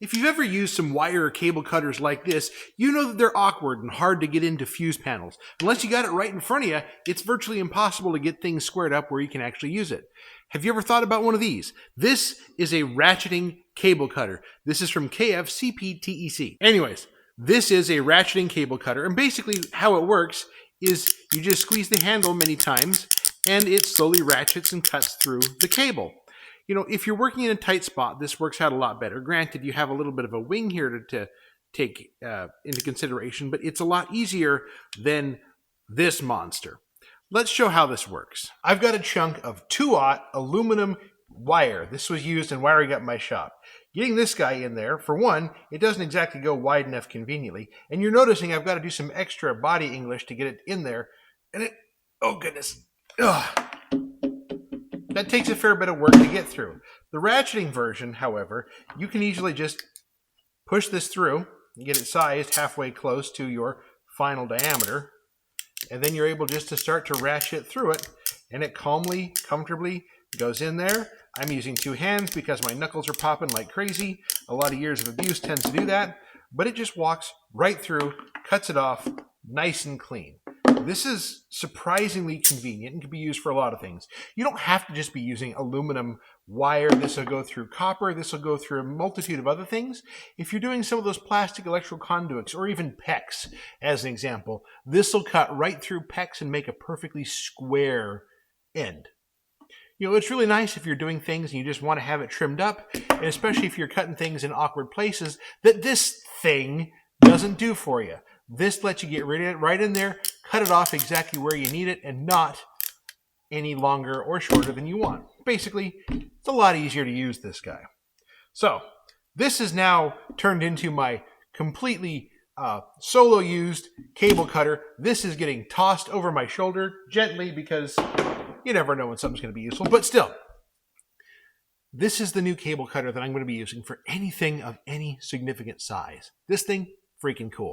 If you've ever used some wire or cable cutters like this, you know that they're awkward and hard to get into fuse panels. Unless you got it right in front of you, it's virtually impossible to get things squared up where you can actually use it. Have you ever thought about one of these? This is a ratcheting cable cutter. This is from KFCPTEC. Anyways, this is a ratcheting cable cutter, and basically how it works is you just squeeze the handle many times and it slowly ratchets and cuts through the cable. You know, if you're working in a tight spot, this works out a lot better. Granted, you have a little bit of a wing here to take into consideration, but it's a lot easier than this monster. Let's show how this works. I've got a chunk of 2/0 aluminum wire. This was used in wiring up my shop. Getting this guy in there, for one, it doesn't exactly go wide enough conveniently, and you're noticing I've got to do some extra body English to get it in there, and oh goodness, ugh. That takes a fair bit of work to get through. The ratcheting version, however, you can easily just push this through and get it sized halfway close to your final diameter, and then you're able just to start to ratchet through it, and it calmly, comfortably goes in there. I'm using 2 hands because my knuckles are popping like crazy. A lot of years of abuse tends to do that, but it just walks right through, cuts it off, nice and clean. This is surprisingly convenient and can be used for a lot of things. You don't have to just be using aluminum wire. This will go through copper. This will go through a multitude of other things. If you're doing some of those plastic electrical conduits or even PEX, as an example, this will cut right through PEX and make a perfectly square end. You know, it's really nice if you're doing things and you just want to have it trimmed up, and especially if you're cutting things in awkward places that this thing doesn't do for you. This lets you get rid of it right in there, cut it off exactly where you need it, and not any longer or shorter than you want. Basically, it's a lot easier to use this guy. So, this is now turned into my completely solo used cable cutter. This is getting tossed over my shoulder gently because you never know when something's going to be useful, but still. This is the new cable cutter that I'm going to be using for anything of any significant size. This thing, freaking cool.